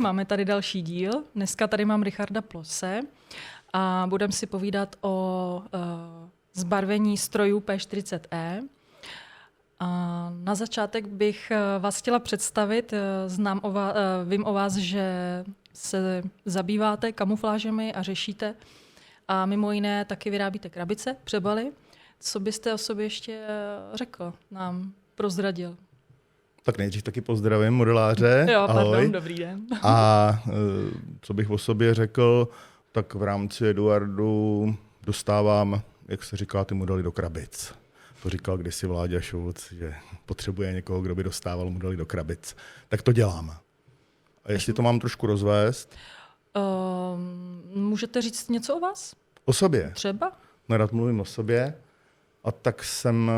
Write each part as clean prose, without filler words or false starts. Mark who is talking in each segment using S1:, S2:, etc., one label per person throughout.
S1: máme tady další díl. Dneska tady mám Richarda Plose a budeme si povídat o zbarvení strojů P40E. A na začátek bych vás chtěla představit. Vím o vás, že se zabýváte kamuflážemi a řešíte. A mimo jiné taky vyrábíte krabice, přebaly. Co byste o sobě ještě řekl, nám prozradil?
S2: Tak nejdřív taky pozdravím modeláře.
S1: Jo,
S2: ahoj.
S1: pardon, dobrý den.
S2: A co bych o sobě řekl, tak v rámci Eduardu dostávám, jak se říká, ty modely do krabic. To říkal kdysi Vláďa Šulc, že potřebuje někoho, kdo by dostával modely do krabic. Tak to dělám. A jestli to mám trošku rozvést?
S1: Můžete říct něco o vás?
S2: O sobě.
S1: Třeba?
S2: Nerad mluvím o sobě. A tak jsem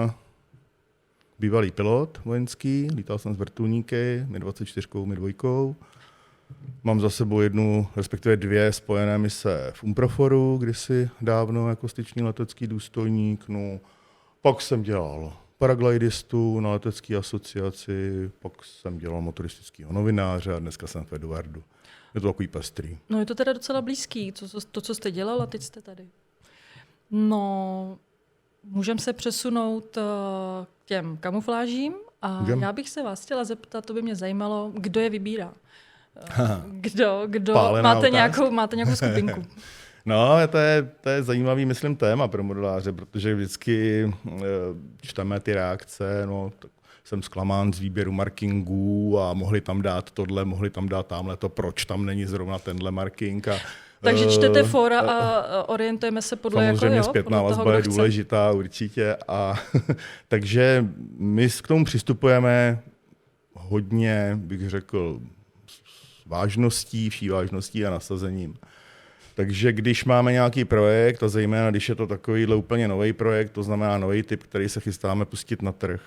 S2: bývalý pilot vojenský, lítal jsem s vrtulníky, Mi-24, Mi-2. Mám za sebou jednu, respektive dvě spojené mise v Umproforu, kdysi dávno jako styčný letecký důstojník. No, pak jsem dělal paraglidistu na letecké asociaci, pak jsem dělal motoristického novináře a dneska jsem v Eduardu. Je to takový pestrý.
S1: No je to teda docela blízký, to, co jste dělal a teď jste tady. No, můžeme se přesunout k těm kamuflážím a já bych se vás chtěla zeptat, to by mě zajímalo, kdo je vybírá. Kdo máte nějakou skupinku?
S2: No, to je zajímavý, myslím, téma pro modeláře, protože vždycky čteme ty reakce, no, jsem zklamán z výběru markingů a mohli tam dát tohle, mohli tam dát tamhle, proč tam není zrovna tenhle marking.
S1: Takže čtete fora a orientujeme se podle
S2: samozřejmě
S1: jako,
S2: zpětná vazba je důležitá určitě. Takže my k tomu přistupujeme hodně, bych řekl, s vážností, vší vážností a nasazením. Takže když máme nějaký projekt, a zejména když je to takovýhle úplně nový projekt, to znamená nový typ, který se chystáme pustit na trh,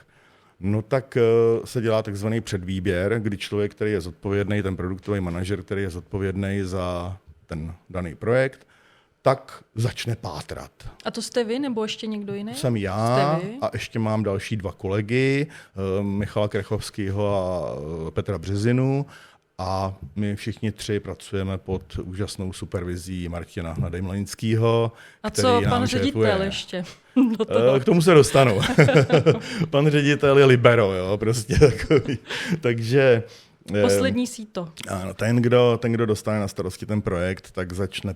S2: no tak se dělá takzvaný předvýběr, kdy člověk, který je zodpovědný, ten produktový manažer, který je zodpovědný za ten daný projekt, tak začne pátrat.
S1: A to jste vy, nebo ještě někdo jiný?
S2: Jsem já a ještě mám další dva kolegy, Michala Krechovského a Petra Březinu. A my všichni tři pracujeme pod úžasnou supervizí Martina Nadejmlaninského.
S1: A co pan ředitel ještě?
S2: K tomu se dostanu. Pan ředitel je libero, jo, prostě takový. Takže
S1: poslední síto.
S2: Ano, ten, kdo dostane na starosti ten projekt, tak začne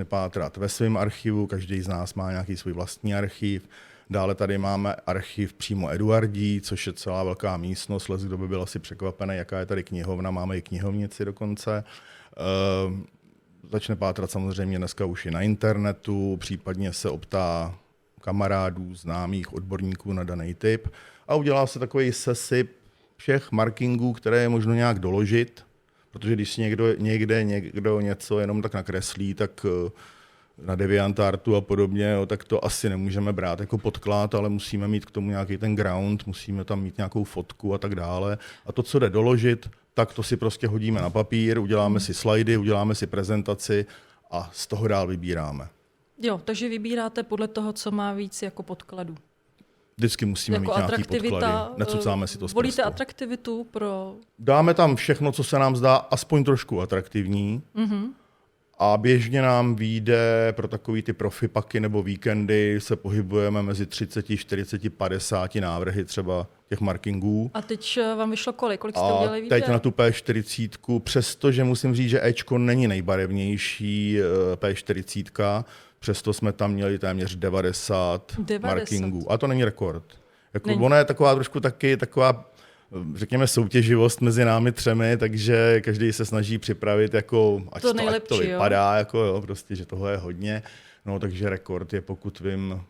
S2: pátrat ve svém archivu. Každý z nás má nějaký svůj vlastní archiv. Dále tady máme archiv přímo Eduardí, což je celá velká místnost. Kdo by byl asi překvapený, jaká je tady knihovna, máme i knihovnici dokonce. Začne pátrat samozřejmě dneska už i na internetu, případně se optá kamarádů, známých, odborníků na daný typ a udělá se takový sesyp všech markingů, které je možno nějak doložit, protože když si někdo něco jenom tak nakreslí, tak na DeviantArtu a podobně, tak to asi nemůžeme brát jako podklad, ale musíme mít k tomu nějaký ten ground, musíme tam mít nějakou fotku a tak dále. A to, co jde doložit, tak to si prostě hodíme na papír, uděláme si slajdy, uděláme si prezentaci a z toho dál vybíráme.
S1: Jo, takže vybíráte podle toho, co má víc jako podkladu.
S2: Vždycky musíme mít nějaký podklady, necucáme si to z
S1: volíte
S2: prstu.
S1: atraktivitu pro...
S2: Dáme tam všechno, co se nám zdá aspoň trošku atraktivní. Mm-hmm. A běžně nám vyjde pro takový ty profipaky nebo víkendy se pohybujeme mezi 30, 40, 50 návrhy třeba těch markingů.
S1: A teď vám vyšlo kolik? Kolik jste udělali výběr?
S2: Teď na tu P40, přestože musím říct, že Ečko není nejbarevnější P40, přesto jsme tam měli téměř 90 markingů. A to není rekord. Ono je taková trošku taky taková, řekněme, soutěživost mezi námi třemi, takže každý se snaží připravit, jako, ať to vypadá, jako, jo, prostě, že toho je hodně. No, takže rekord je, pokud vím,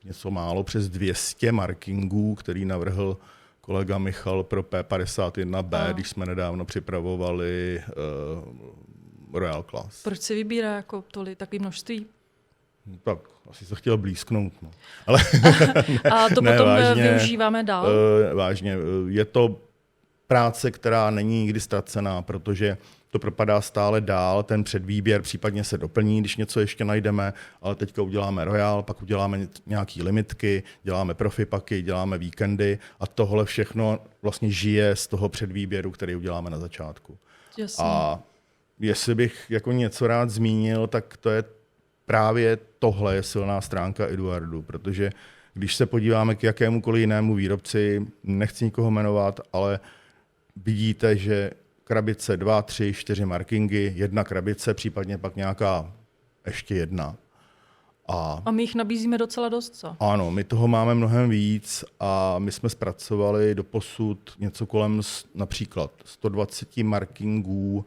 S2: něco málo přes 200 markingů, který navrhl kolega Michal pro P51B, když jsme nedávno připravovali Royal Class.
S1: Proč se vybírá jako takové množství?
S2: Tak, asi se chtěl blízknout. No. Ale
S1: a to potom vážně, využíváme dál?
S2: Vážně. Je to práce, která není nikdy ztracená, protože to propadá stále dál, ten předvýběr případně se doplní, když něco ještě najdeme, ale teďka uděláme Royal, pak uděláme nějaký limitky, děláme profipaky, děláme víkendy a tohle všechno vlastně žije z toho předvýběru, který uděláme na začátku.
S1: Jasně.
S2: A jestli bych jako něco rád zmínil, tak to je právě tohle je silná stránka Eduardu, protože když se podíváme k jakémukoliv jinému výrobci, nechci nikoho jmenovat, ale vidíte, že krabice 2, 3, 4 markingy, jedna krabice, případně pak nějaká ještě jedna.
S1: A my jich nabízíme docela dost, co?
S2: Ano, my toho máme mnohem víc a my jsme zpracovali doposud něco kolem například 120 markingů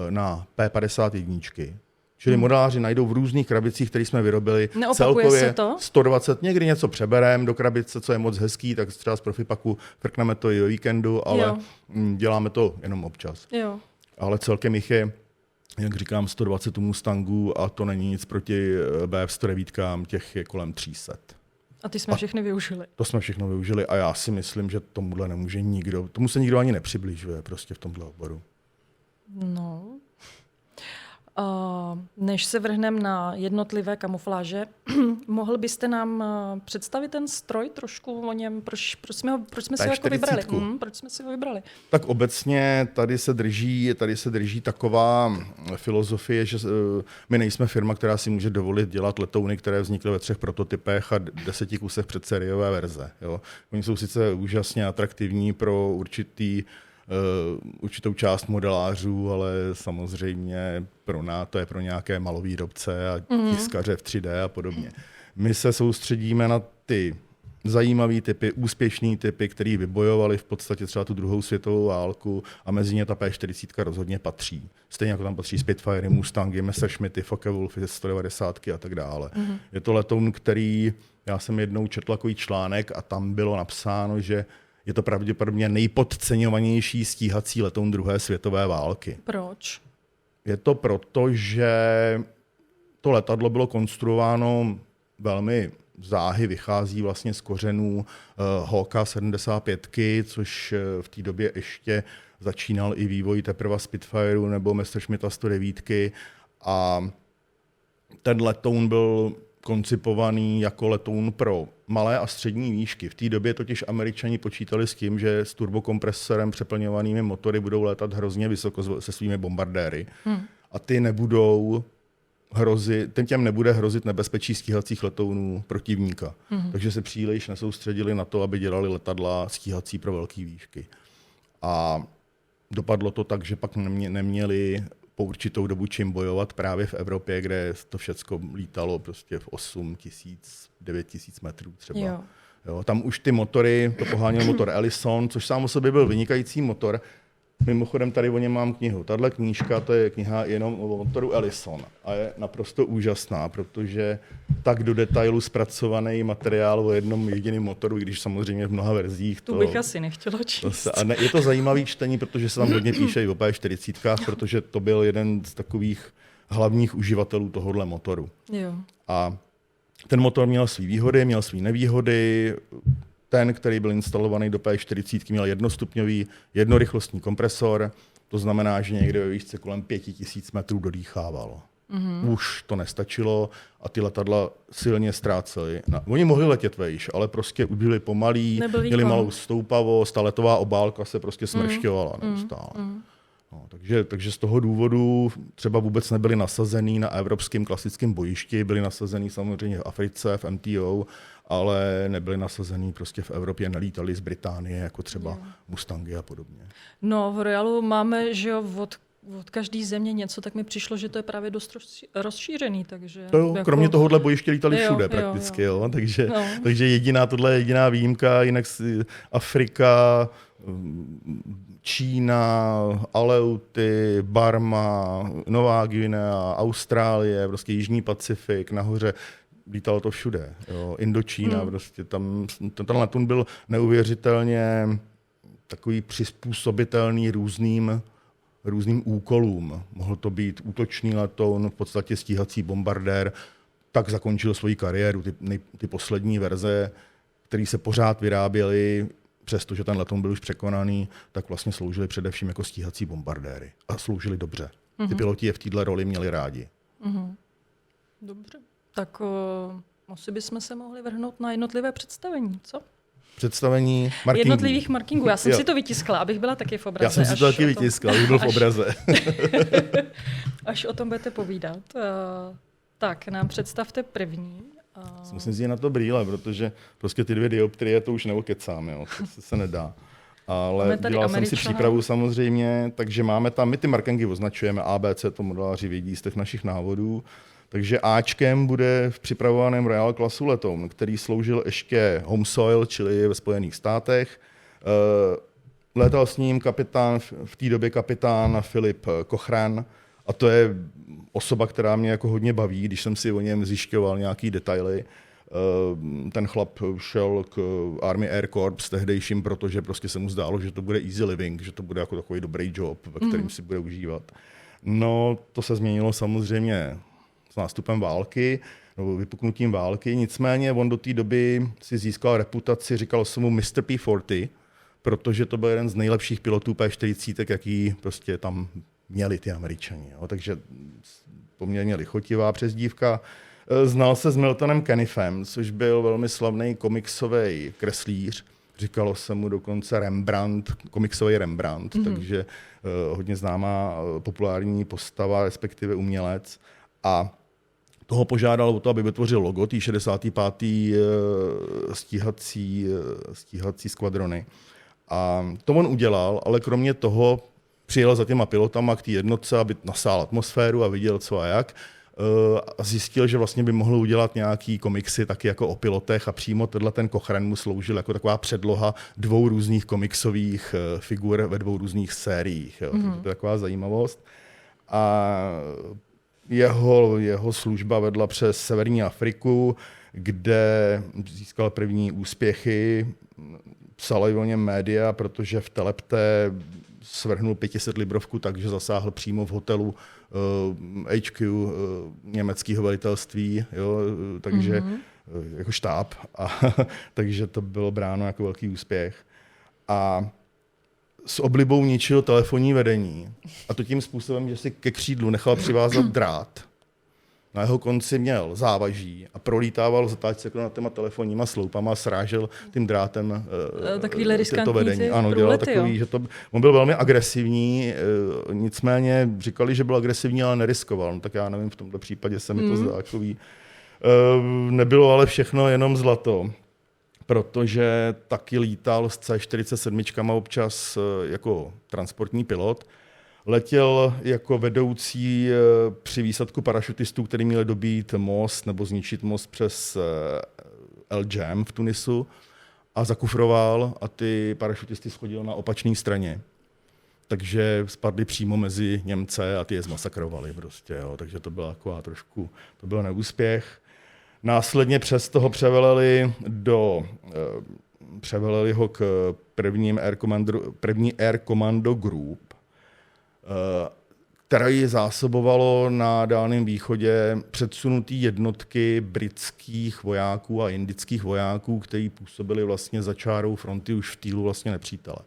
S2: na P51. Čili modeláři najdou v různých krabicích, které jsme vyrobili,
S1: Neopakuje se to?
S2: 120, někdy něco přebereme do krabice, co je moc hezký, tak třeba z Profipaku frkneme to i o víkendu, ale děláme to jenom občas.
S1: Jo.
S2: Ale celkem jich je, jak říkám, 120 Mustangů a to není nic proti BF 109, těch je kolem 300.
S1: A ty jsme všechny využili.
S2: To jsme všechno využili a já si myslím, že tomuhle nemůže nikdo, tomu se nikdo ani nepřibližuje prostě v tomhle oboru.
S1: No. Než se vrhneme na jednotlivé kamufláže, mohl byste nám představit ten stroj trošku o něm, proč jsme si ho jako vybrali? Proč jsme si ho vybrali?
S2: Tak obecně tady se drží taková filozofie, že my nejsme firma, která si může dovolit dělat letouny, které vznikly ve 3 prototypech a 10 kusech předsériové verze. Jo. Oni jsou sice úžasně atraktivní pro určitou část modelářů, ale samozřejmě to je pro nějaké malovýrobce a tiskaře v 3D a podobně. My se soustředíme na ty zajímavé typy, úspěšné typy, které vybojovali v podstatě třeba tu druhou světovou válku a mezi ně ta P40 rozhodně patří. Stejně jako tam patří Spitfire, Mustangy, Messerschmitty, Focke-Wulfy, 190 a tak dále. Je to letoun, který, já jsem jednou četl takový článek a tam bylo napsáno, že je to pravděpodobně nejpodceňovanější stíhací letoun druhé světové války.
S1: Proč?
S2: Je to proto, že to letadlo bylo konstruováno velmi záhy, vychází vlastně z kořenů Hawka 75, což v té době ještě začínal i vývoj teprve Spitfireu nebo Messerschmitta 109. A ten letoun byl koncipovaný jako letoun pro malé a střední výšky. V té době totiž Američani počítali s tím, že s turbokompresorem přeplňovanými motory budou létat hrozně vysoko se svými bombardéry. A těm nebude hrozit nebezpečí stíhacích letounů protivníka. Takže se příliš nesoustředili na to, aby dělali letadla stíhací pro velké výšky. A dopadlo to tak, že pak neměli po určitou dobu čím bojovat právě v Evropě, kde to všecko lítalo prostě v 8 000, 9 000 metrů třeba. Jo, tam už ty motory, to poháněl motor Ellison, což sám o sobě byl vynikající motor. Mimochodem tady o něm mám knihu. Tahle knížka, to je kniha jenom o motoru Ellison a je naprosto úžasná, protože tak do detailu zpracovaný materiál o jednom jediném motoru, když samozřejmě v mnoha verzích.
S1: Tu bych asi nechtěla číst.
S2: Je to zajímavý čtení, protože se tam hodně píše i o P40, protože to byl jeden z takových hlavních uživatelů tohohle motoru.
S1: Jo.
S2: A ten motor měl své výhody, měl své nevýhody. Ten, který byl instalovaný do P40, měl jednostupňový, jednorychlostní kompresor, to znamená, že někde ve výšce kolem 5000 metrů dodýchávalo. Už to nestačilo a ty letadla silně ztrácely. Oni mohli letět vejš, ale prostě byli pomalí, měli malou stoupavost, ta letová obálka se prostě smršťovala neustále. No, takže z toho důvodu třeba vůbec nebyli nasazený na evropském klasickém bojišti, byli nasazený samozřejmě v Africe, v MTO, ale nebyli nasazený prostě v Evropě, nelítali z Británie, jako třeba Mustangy a podobně.
S1: No, v Royalu máme, že jo, od každé země něco, tak mi přišlo, že to je právě dost rozšířený. Takže
S2: to jo, kromě tohohle bojiště lítali všude prakticky. Jo. Takže tohle je jediná výjimka, jinak Afrika, Čína, Aleuty, Barma, Nová Guinea, Austrálie, prostě Jižní Pacifik, nahoře. Lítalo to všude. Jo. Indočína, prostě tam ten letun byl neuvěřitelně takový přizpůsobitelný různým úkolům. Mohl to být útočný letoun, v podstatě stíhací bombardér. Tak zakončil svoji kariéru. Ty poslední verze, které se pořád vyráběly, přestože ten letoun byl už překonaný, tak vlastně sloužily především jako stíhací bombardéry. A sloužily dobře. Ty piloti je v této roli měli rádi.
S1: Dobře. Tak asi bychom se mohli vrhnout na jednotlivé představení, co?
S2: Představení markingů.
S1: Jednotlivých markingů. Já jsem si to vytiskla, abych byla taky v obraze.
S2: Já jsem si to taky vytiskla, abych byl v obraze.
S1: Až o tom budete povídat. Tak, nám představte první.
S2: Musím si na to brýle, protože prostě ty 2 dioptrie to už neokecám, jo. To se nedá. Ale dělal jsem si přípravu samozřejmě, takže máme tam, my ty markingy označujeme ABC, to modeláři vědí z těch našich návodů. Takže Ačkem bude v připravovaném Royal klasu letoun, který sloužil ještě home soil, čili ve Spojených státech. Létal s ním v té době kapitán Philip Cochrane, a to je osoba, která mě jako hodně baví, když jsem si o něm zjišťoval nějaký detaily. Ten chlap šel k Army Air Corps tehdejším, protože prostě se mu zdálo, že to bude easy living, že to bude jako takový dobrý job, ve kterým si bude užívat. No, to se změnilo samozřejmě s nástupem války, nebo vypuknutím války, nicméně on do té doby si získal reputaci, říkal se mu Mr. P-40, protože to byl jeden z nejlepších pilotů P-40, jaký prostě tam měli ty Američani. Jo. Takže poměrně lichotivá přezdívka. Znal se s Miltonem Canifem, což byl velmi slavný komiksový kreslíř. Říkalo se mu dokonce Rembrandt, komiksový Rembrandt, takže hodně známá populární postava, respektive umělec. A toho požádal o to, aby vytvořil logo té 65. stíhací skvadrony. A to on udělal, ale kromě toho přijel za těma pilotama k té jednotce, aby nasál atmosféru a viděl co a jak. A zjistil, že vlastně by mohl udělat nějaký komiksy taky jako o pilotech a přímo ten Cochrane mu sloužil jako taková předloha 2 různých komiksových figur ve 2 různých sériích. Jo. Takže to je taková zajímavost. A jeho služba vedla přes severní Afriku, kde získal první úspěchy. Psala o něm média, protože v Telepte svrhnul 500 librovku, takže zasáhl přímo v hotelu HQ německého velitelství, jo, takže jako štáb. Takže to bylo bráno jako velký úspěch. A s oblibou ničil telefonní vedení. A to tím způsobem, že si ke křídlu nechal přivázat drát. Na jeho konci měl závaží a prolítával v zatáčce jako nad těma telefonníma sloupama a srážel tím drátem to vedení. Ano, dělal takový, že on byl velmi agresivní, nicméně říkali, že byl agresivní, ale neriskoval. No, tak já nevím, v tomto případě se mi to zdá takový. Nebylo ale všechno jenom zlato, protože taky lítal s C-47 občas jako transportní pilot. Letěl jako vedoucí při výsadku parašutistů, který měli dobít most nebo zničit most přes El Jam v Tunisu a zakufroval a ty parašutisty schodil na opačné straně. Takže spadli přímo mezi Němce a ty je zmasakrovali prostě. Jo. Takže to byla taková trošku, to byl neúspěch. Následně přes toho převeleli ho k první Air Commando Group, které ji zásobovalo na Dálném východě předsunutý jednotky britských vojáků a indických vojáků, kteří působili vlastně za čárou fronty už v týlu vlastně nepřítele.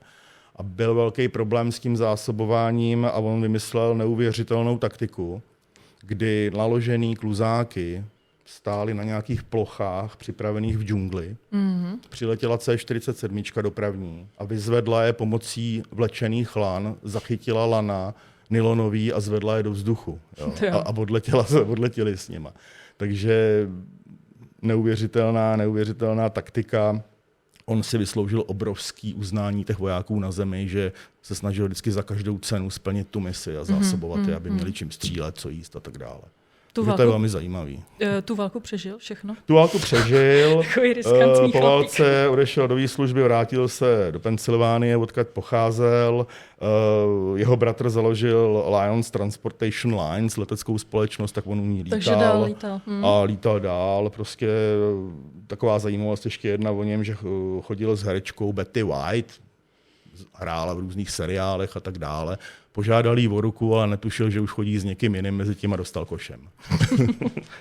S2: A byl velký problém s tím zásobováním a on vymyslel neuvěřitelnou taktiku, kdy naložený kluzáky stály na nějakých plochách připravených v džungli. Přiletěla C-47 dopravní a vyzvedla je pomocí vlečených lan, zachytila lana nylonový a zvedla je do vzduchu. Jo. A odletěli s nima. Takže neuvěřitelná taktika. On si vysloužil obrovský uznání těch vojáků na zemi, že se snažil vždycky za každou cenu splnit tu misi a zásobovat je, aby měli čím střílet, co jíst a tak dále. To je velmi zajímavý.
S1: Tu válku přežil všechno?
S2: Tu válku přežil. Po válce odešel do výslužby, vrátil se do Pensylvánie, odkud pocházel. Jeho bratr založil Lions Transportation Lines, leteckou společnost, tak on u ní lítal.
S1: Takže dál lítal.
S2: A lítal dál. Prostě taková zajímavost ještě jedna o něm, že chodil s herečkou Betty White, hrála v různých seriálech a tak dále. Požádal jí o ruku, ale netušil, že už chodí s někým jiným, mezi tím a dostal košem.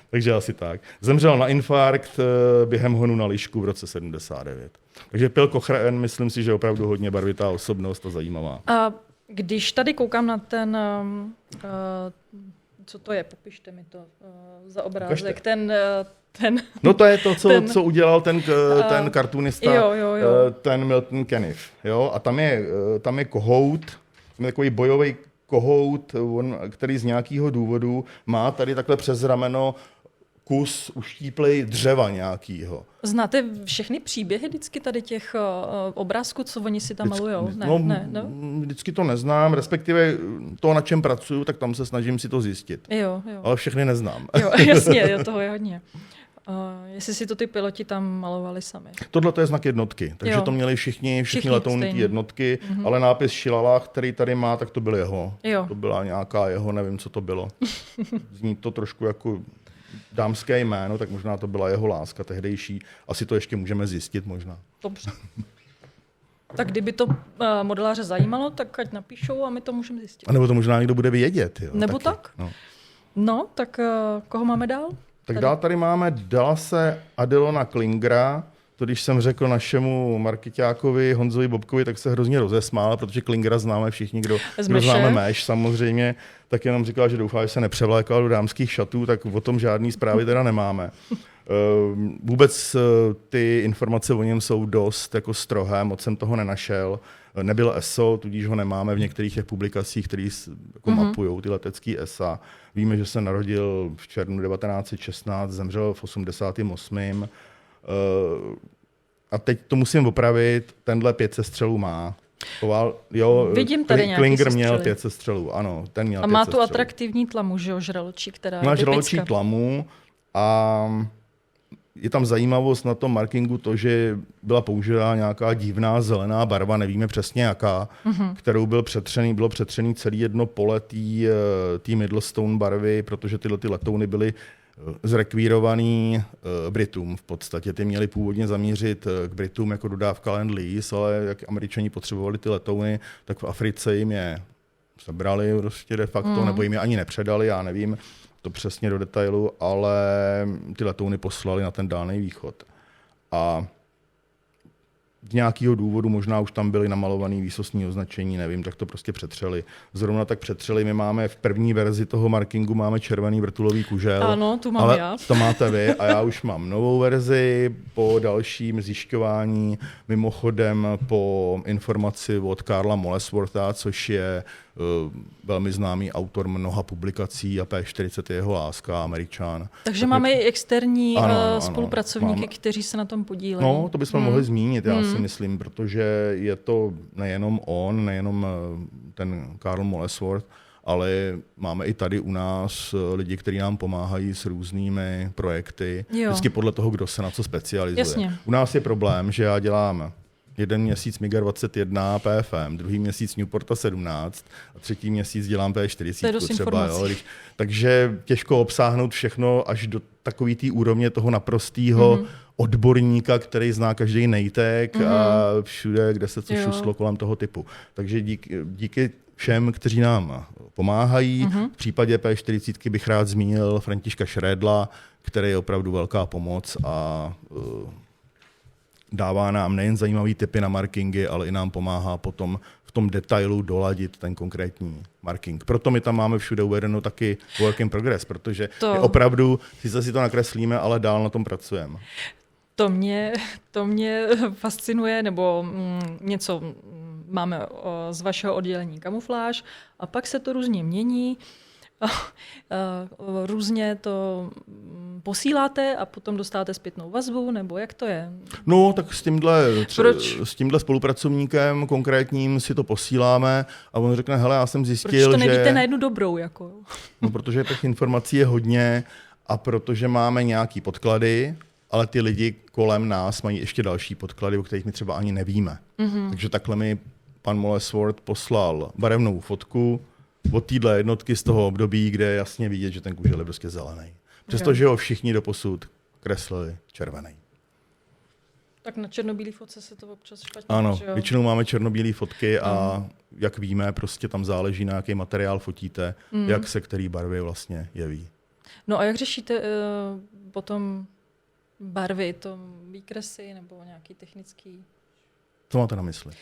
S2: Takže asi tak. Zemřel na infarkt během honu na lišku v roce 79. Takže Phil Cochrane, myslím si, že je opravdu hodně barvitá osobnost a zajímavá.
S1: A když tady koukám na ten, co to je, popište mi to za obrázek,
S2: No to je to, co udělal ten kartunista,
S1: jo.
S2: ten Milton Caniff. Jo? A tam je kohout, takový bojový kohout, který z nějakého důvodu má tady takhle přes rameno kus uštíplej dřeva nějakýho.
S1: Znáte všechny příběhy vždycky tady těch obrázků, co oni si tam malujou? Ne.
S2: Vždycky to neznám, respektive to, na čem pracuju, tak tam se snažím si to zjistit.
S1: Jo.
S2: Ale všechny neznám.
S1: Jo, jasně, toho je hodně. Jestli si to ty piloti tam malovali sami.
S2: Tohle to je znak jednotky, takže to měli všichni letouny jednotky, ale nápis Šilala, který tady má, tak to byl jeho.
S1: Jo.
S2: To byla nějaká jeho, nevím, co to bylo. Zní to trošku jako dámské jméno, tak možná to byla jeho láska tehdejší. Asi to ještě můžeme zjistit možná.
S1: Dobře. Tak kdyby to modeláře zajímalo, tak ať napíšou a my to můžeme zjistit.
S2: A nebo to možná někdo bude vědět. Jo,
S1: nebo
S2: taky.
S1: tak? No, tak koho máme dál?
S2: Tak dál tady máme Dallase Adelona Klingera. To, když jsem řekl našemu markeťákovi Honzovi Bobkovi, tak se hrozně rozesmál, protože Klingera známe všichni, kdo známe Meš samozřejmě. Tak jenom říkal, že doufá, že se nepřevlékal do dámských šatů, tak o tom žádný zprávy teda nemáme. Vůbec ty informace o něm jsou dost jako strohé, moc jsem toho nenašel. Nebyl ESO, tudíž ho nemáme v některých těch publikacích, které jako mapují ty letecký ESA. Víme, že se narodil v červnu 1916, zemřel v 88. A teď to musím opravit, tenhle 5 sestřelů má.
S1: Vidím tady nějaký
S2: Klinger
S1: sestřely.
S2: měl 5 sestřelů, ano, ten měl 5
S1: A má
S2: sestřelů.
S1: tu atraktivní tlamu, že jo, žraločí, která je
S2: má
S1: typická.
S2: žraločí tlamu a je tam zajímavost na tom markingu to, že byla použita nějaká divná zelená barva, nevíme přesně jaká, kterou bylo přetřený celé jedno pole té Middlestone barvy, protože tyhle ty letouny byly zrekvírovaný Britům v podstatě. Ty měli původně zamířit k Britům jako dodávka Lend-Lease, ale jak Američani potřebovali ty letouny, tak v Africe jim je sebrali prostě de facto, nebo jim je ani nepředali, já nevím to přesně do detailu, ale ty letouny poslali na ten Dálný východ. A z nějakého důvodu, možná už tam byly namalované výsostní označení, nevím, tak to prostě přetřeli. Zrovna tak přetřeli, my máme v první verzi toho markingu máme červený vrtulový kužel.
S1: Ano, tu mám
S2: ale
S1: já.
S2: To máte vy a já už mám novou verzi po dalším zjišťování, mimochodem po informaci od Karla Moleswortha, což je velmi známý autor mnoha publikací a P40 je jeho láska, Američan.
S1: Takže máme i externí
S2: ano,
S1: spolupracovníky, kteří se na tom podílejí.
S2: No, to bychom mohli zmínit, já si myslím, protože je to nejenom on, nejenom ten Karl Molesworth, ale máme i tady u nás lidi, kteří nám pomáhají s různými projekty, vždycky podle toho, kdo se na co specializuje.
S1: Jasně.
S2: U nás je problém, že já dělám jeden měsíc MiGa 21 PFM, druhý měsíc Newporta 17 a třetí měsíc dělám P40 třeba. Jo? Takže těžko obsáhnout všechno až do takové té úrovně toho naprostého odborníka, který zná každý nejtek a všude, kde se co šuslo kolem toho typu. Takže díky všem, kteří nám pomáhají. V případě P40 bych rád zmínil Františka Šrédla, který je opravdu velká pomoc a dává nám nejen zajímavý tipy na markingy, ale i nám pomáhá potom v tom detailu doladit ten konkrétní marking. Proto my tam máme všude uvedeno taky work in progress, protože je opravdu, sice si to nakreslíme, ale dál na tom pracujeme.
S1: To mě fascinuje, nebo něco máme z vašeho oddělení kamufláž a pak se to různě mění. Různě to posíláte a potom dostáváte zpětnou vazbu, nebo jak to je?
S2: No, tak s tímhle spolupracovníkem konkrétním si to posíláme a on řekne, hele, já jsem zjistil, že...
S1: Proč to nevíte na jednu dobrou? Jako?
S2: No, protože těch informací je hodně a protože máme nějaký podklady, ale ty lidi kolem nás mají ještě další podklady, o kterých my třeba ani nevíme. Takže takhle mi pan Molesworth poslal barevnou fotku od téhle jednotky z toho období, kde je jasně vidět, že ten kužel je prostě zelený. Přestože ho všichni doposud kreslili červený.
S1: Tak na černobílý fotce se to občas špatně.
S2: Ano, většinou máme černobílé fotky a jak víme, prostě tam záleží, na jaký materiál fotíte, jak se který barvy vlastně jeví.
S1: No a jak řešíte potom barvy, to výkresy nebo nějaký technický?
S2: Co máte na mysli?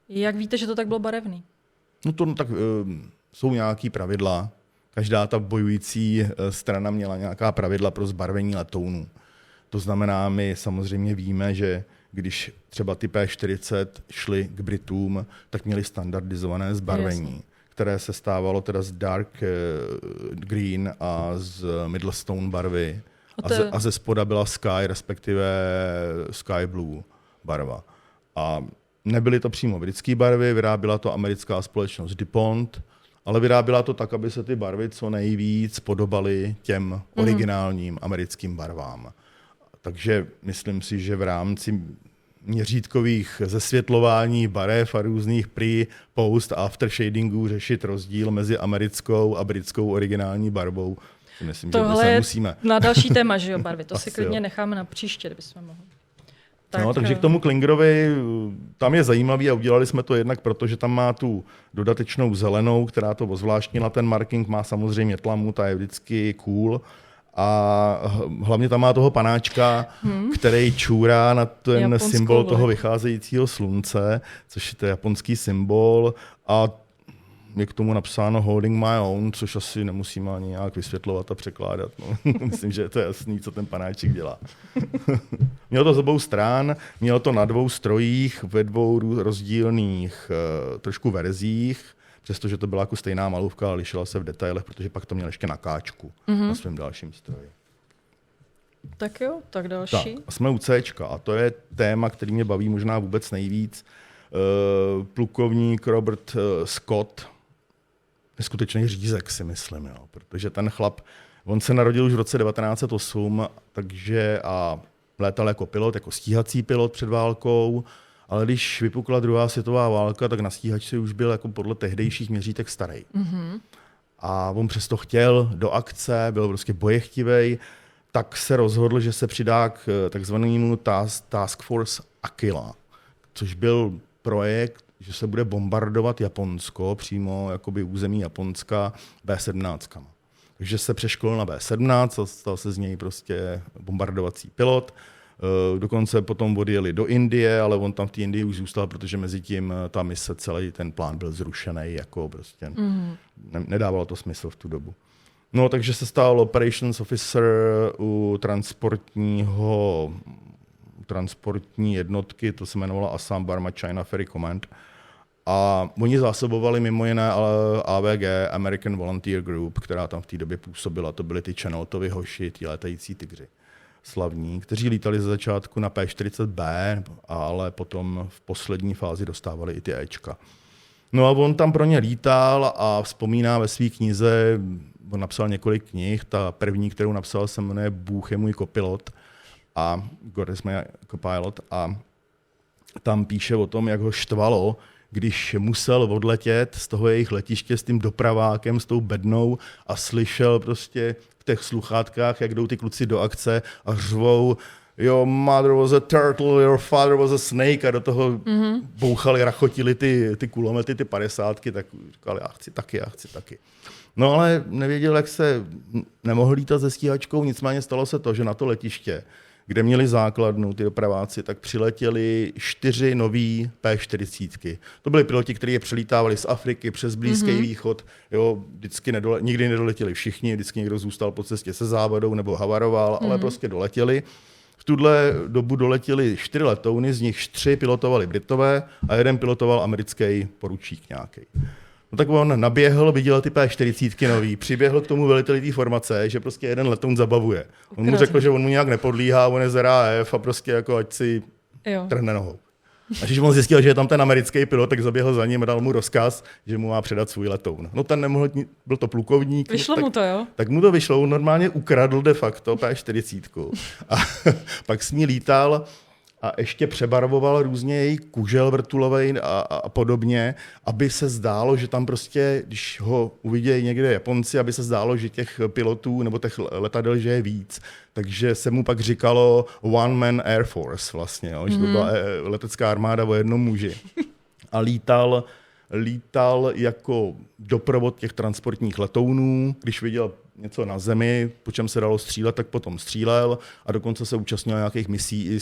S1: Jak víte, že to tak bylo barevný?
S2: No to tak jsou nějaký pravidla, každá ta bojující strana měla nějaká pravidla pro zbarvení letounů. To znamená, my samozřejmě víme, že když třeba ty P-40 šly k Britům, tak měli standardizované zbarvení, které se stávalo teda z dark green a z Middlestone barvy. A ze spoda byla sky, respektive sky blue barva. A nebyly to přímo britské barvy, vyráběla to americká společnost DuPont, ale vyráběla to tak, aby se ty barvy co nejvíc podobaly těm originálním americkým barvám. Takže myslím si, že v rámci měřítkových zesvětlování barev a různých pre, post a after shadingů řešit rozdíl mezi americkou a britskou originální barvou. Myslím,
S1: tohle
S2: že
S1: je
S2: musíme.
S1: Na další téma, že jo, barvy. To si klidně necháme na příště, kdybychom mohli.
S2: Takže k tomu Klingerovi, tam je zajímavý a udělali jsme to jednak proto, že tam má tu dodatečnou zelenou, která to ozvláštnila, ten marking má samozřejmě tlamu, ta je vždycky cool. A hlavně tam má toho panáčka, který čůrá na ten Japonskou symbol toho vycházejícího slunce, což je to japonský symbol. A je k tomu napsáno holding my own, což asi nemusíme ani nějak vysvětlovat a překládat. No. Myslím, že je to jasný, co ten panáček dělá. Mělo to z obou stran, mělo to na 2 strojích, ve 2 rozdílných trošku verzích, přestože to byla jako stejná malůvka, ale lišila se v detailech, protože pak to měl ještě na káčku na svém dalším stroji.
S1: Tak jo, tak další.
S2: Tak, jsme u Cčka a to je téma, který mě baví možná vůbec nejvíc. Plukovník Robert Scott, neskutečný řízek, si myslím, jo, protože ten chlap, on se narodil už v roce 1908, takže a létal jako pilot, jako stíhací pilot před válkou, ale když vypukla druhá světová válka, tak na stíhačce už byl jako podle tehdejších měřítek starý. A on přesto chtěl do akce, byl prostě bojechtivej, tak se rozhodl, že se přidá k takzvanému Task Force Aquila, což byl projekt, že se bude bombardovat Japonsko, přímo jakoby území Japonska B-17. Takže se přeškolil na B-17, stal se z něj prostě bombardovací pilot. Dokonce potom odjeli do Indie, ale on tam v té Indii už zůstal, protože mezi tím ta mise, celý ten plán byl zrušený, jako prostě nedávalo to smysl v tu dobu. No, takže se stal operations officer u transportní jednotky, to se jmenovalo Assam Burma China Ferry Command. A oni zásobovali mimo jiné AVG, American Volunteer Group, která tam v té době působila. To byly ty Chennaultovy hoši, ti létající tygři slavní, kteří lítali ze začátku na P-40B, ale potom v poslední fázi dostávali i ty Ečka. No a on tam pro ně lítal a vzpomíná ve své knize, on napsal několik knih, ta první, kterou napsal, se jmenuje Bůh je můj kopilot a God is my copilot a tam píše o tom, jak ho štvalo, když musel odletět z toho jejich letiště s tím dopravákem, s tou bednou a slyšel prostě v těch sluchátkách, jak jdou ty kluci do akce a řvou your mother was a turtle, your father was a snake a do toho bouchali, rachotili ty kulomety, ty 50, tak říkali, já chci taky. No ale nevěděl, jak se nemohl lítat se stíhačkou, nicméně stalo se to, že na to letiště, kde měli základnu ty dopraváci, tak přiletěli 4 nový P-40. To byli piloti, kteří je přelítávali z Afriky přes Blízký východ. Jo, nikdy nedoletěli všichni, vždycky někdo zůstal po cestě se závadou nebo havaroval, ale prostě doletěli. V tuhle dobu doletěli 4 letouny, z nich 3 pilotovali Britové a 1 pilotoval americký poručík nějaký. No tak on naběhl, viděl ty P-40 nový, přiběhl k tomu veliteli té formace, že prostě jeden letoun zabavuje. On mu řekl, že on mu nějak nepodlíhá, on je z RAF a prostě jako ať si trhne nohou. A když on zjistil, že je tam ten americký pilot, tak zaběhl za ním a dal mu rozkaz, že mu má předat svůj letoun. No ten nemohl, byl to plukovník.
S1: Vyšlo mu to, jo? Tak
S2: mu to vyšlo, on normálně ukradl de facto P-40. A pak s ní lítal a ještě přebarvoval různě její kužel vrtulovej a podobně, aby se zdálo, že tam prostě, když ho uvidějí někde Japonci, aby se zdálo, že těch pilotů nebo těch letadel, že je víc. Takže se mu pak říkalo One Man Air Force vlastně, jo? Že to byla letecká armáda o jednom muži. A lítal jako doprovod těch transportních letounů, když viděl něco na zemi, po čem se dalo střílet, tak potom střílel a dokonce se účastnil nějakých misí i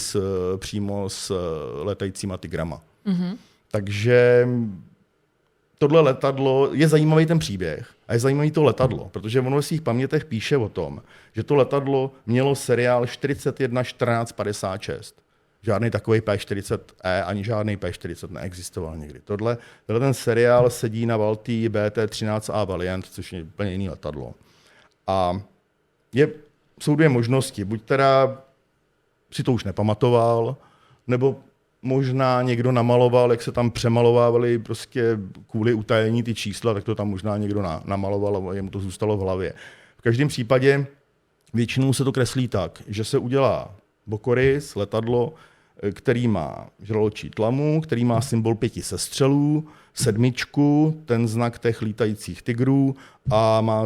S2: přímo s letajícíma tygrama. Takže tohle letadlo, je zajímavý ten příběh a je zajímavý to letadlo, protože ono ve svých pamětech píše o tom, že to letadlo mělo seriál 41 14 56. Žádný takový P-40E ani žádný P-40 neexistoval nikdy. Tenhle ten seriál sedí na Valtý BT-13A Valiant, což je úplně jiný letadlo. A jsou dvě možnosti. Buď teda si to už nepamatoval, nebo možná někdo namaloval, jak se tam přemalovávali prostě kvůli utajení ty čísla, tak to tam možná někdo namaloval a jemu to zůstalo v hlavě. V každém případě většinou se to kreslí tak, že se udělá bokorys, letadlo, který má žraločí tlamu, který má symbol 5 sestřelů, 7, ten znak těch lítajících tigrů a má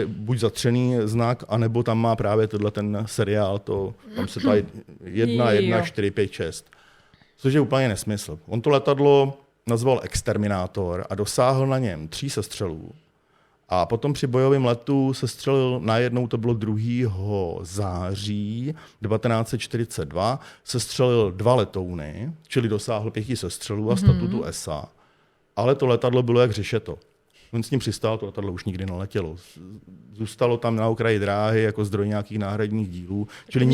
S2: buď zatřený znak, anebo tam má právě ten seriál, tam se tady 1, 1, 4, 5, 6. Což je úplně nesmysl. On to letadlo nazval Exterminátor a dosáhl na něm 3 sestřelů. A potom při bojovém letu sestřelil najednou, to bylo 2. září 1942, sestřelil 2 letouny, čili dosáhl 5 sestřelů a statutu ESA. Ale to letadlo bylo jak řešeto. On s ním přistál, to letadlo už nikdy neletělo. Zůstalo tam na okraji dráhy jako zdroj nějakých náhradních dílů, čili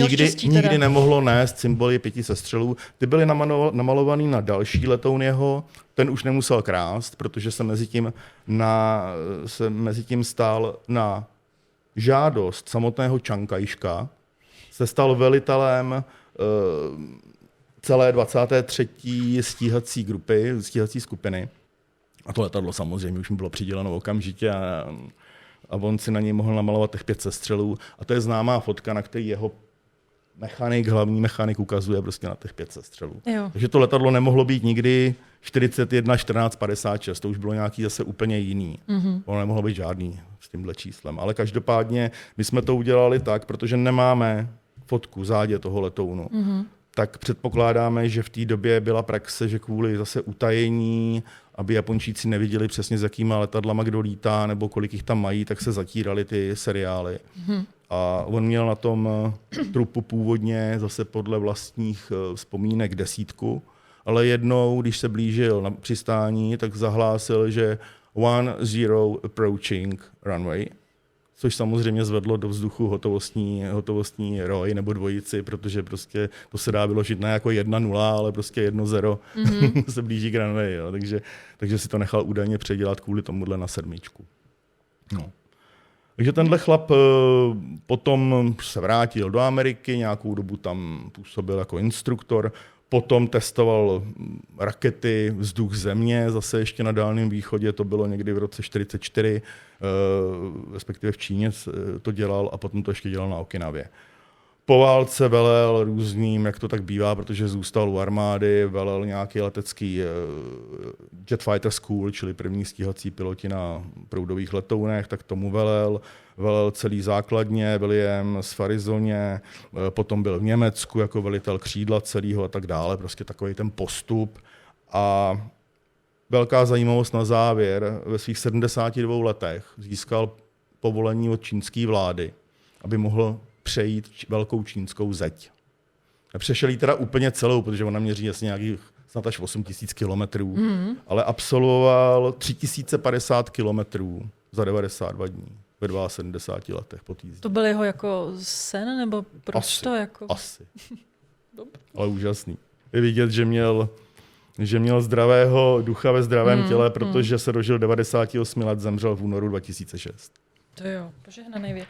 S2: nikdy nemohlo nést symboly 5 sestřelů. Ty byly namalovaný na další letoun jeho, ten už nemusel krást, protože se mezi tím stál na žádost samotného Čankajška, se stal velitelem celé 23. stíhací skupiny. A to letadlo samozřejmě už mu bylo přiděleno okamžitě a on si na něj mohl namalovat těch 5 sestřelů. A to je známá fotka, na který jeho hlavní mechanik ukazuje prostě na těch 5 sestřelů. Jo. Takže to letadlo nemohlo být nikdy 41 14 56, to už bylo nějaký zase úplně jiný. Ono nemohlo být žádný s tímhle číslem. Ale každopádně my jsme to udělali tak, protože nemáme fotku zádě toho letounu. Tak předpokládáme, že v té době byla praxe, že kvůli zase utajení, aby Japončíci neviděli přesně, s jakýma letadlama kdo lítá nebo kolik jich tam mají, tak se zatírali ty seriály. A on měl na tom trupu původně zase podle vlastních vzpomínek 10, ale jednou, když se blížil na přistání, tak zahlásil, že 10 approaching runway, což samozřejmě zvedlo do vzduchu hotovostní roj nebo dvojici, protože prostě to se dá vyložit ne jako 1-0, ale prostě 1-0 se blíží k runway. Jo. Takže si to nechal údajně předělat kvůli tomuhle na 7. No. Takže tenhle chlap potom se vrátil do Ameriky, nějakou dobu tam působil jako instruktor, potom testoval rakety vzduch země, zase ještě na Dálném východě, to bylo někdy v roce 1944, respektive v Číně to dělal a potom to ještě dělal na Okinavě. Po válce velel různým, jak to tak bývá, protože zůstal u armády, velel nějaký letecký Jet Fighter School, čili první stíhací piloti na proudových letounech, tak tomu velel celý základně, Williams v Arizoně, potom byl v Německu jako velitel křídla celého a tak dále, prostě takový ten postup. A velká zajímavost na závěr, ve svých 72 letech získal povolení od čínské vlády, aby mohl přejít velkou čínskou zeď. Přešel jí teda úplně celou, protože ona měří asi nějakých snad až 8 000 kilometrů, ale absolvoval 3050 kilometrů za 92 dní ve 72 letech po týdnu.
S1: To byl jeho jako sen, nebo proč to jako?
S2: Asi. Ale úžasný. Je vidět, že měl zdravého ducha ve zdravém těle, protože se dožil 98 let, zemřel v únoru 2006.
S1: To jo, požehnaný věk.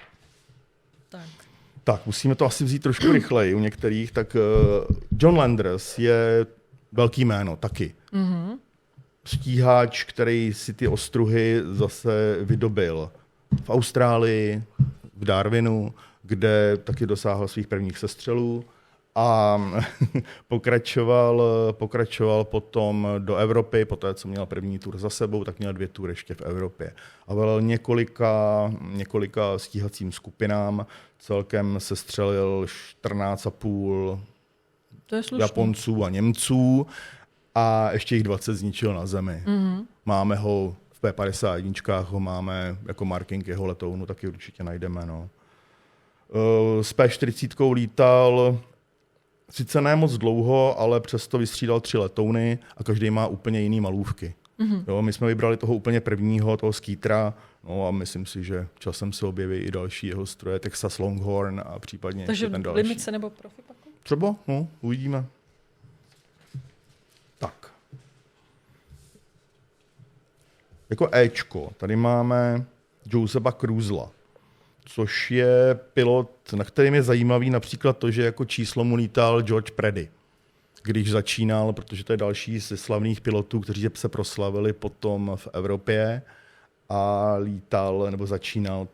S2: Tak, musíme to asi vzít trošku rychleji u některých. Tak John Landers je velký jméno taky. Stíhač, který si ty ostruhy zase vydobil v Austrálii, v Darwinu, kde taky dosáhl svých prvních sestřelů a pokračoval potom do Evropy, poté co měl první tur za sebou, tak měl 2 tury ještě v Evropě. A velel několika stíhacím skupinám, celkem sestřelil 14,5 Japonců a Němců a ještě jich 20 zničil na zemi. Máme ho v P-51, ho máme jako marking jeho letounu, taky určitě najdeme. No. S P-40 lítal sice ne moc dlouho, ale přesto vystřídal 3 letouny a každý má úplně jiný malůvky. Jo, my jsme vybrali toho úplně prvního, toho Skeetera, no a myslím si, že časem se objeví i další jeho stroje, Texas Longhorn a případně
S1: takže
S2: ten další.
S1: Limice nebo Profi paku?
S2: Třeba, no, uvidíme. Tak. Jako Ečko, tady máme Josepa Cruzla, což je pilot, na kterým je zajímavý například to, že jako číslo mu lítal George Preddy, když začínal, protože to je další ze slavných pilotů, kteří se proslavili potom v Evropě a lítal, nebo začínal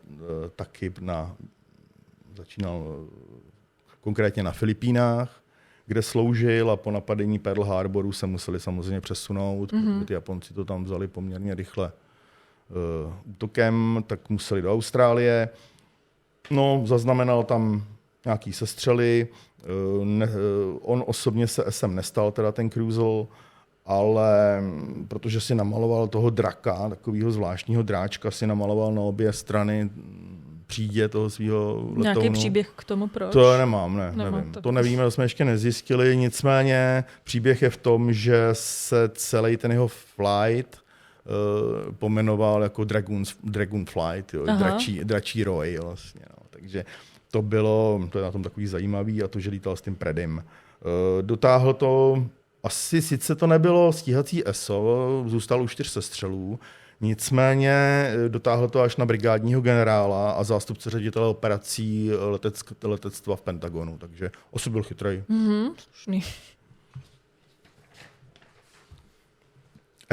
S2: konkrétně na Filipínách, kde sloužil a po napadení Pearl Harboru se museli samozřejmě přesunout, protože ty Japonci to tam vzali poměrně rychle útokem, tak museli do Austrálie. No, zaznamenal tam nějaký sestřely, on osobně se SM nestal, teda ten Cruzel, ale protože si namaloval toho draka, takového zvláštního dráčka, si namaloval na obě strany přídě toho svého letounu.
S1: Nějaký příběh k tomu, proč?
S2: To nemám, nevím. To nevíme, to jsme ještě nezjistili, nicméně příběh je v tom, že se celý ten jeho flight pomenoval jako Dragon Flight, jo, dračí roj vlastně. No. Takže to je na tom takový zajímavý a to, že lítal s tím Preddym. Dotáhl to, asi sice to nebylo stíhací ESO, zůstal u 4 sestřelů, nicméně dotáhl to až na brigádního generála a zástupce ředitele operací letectva v Pentagonu, takže osud byl chytrej.
S1: Slušný.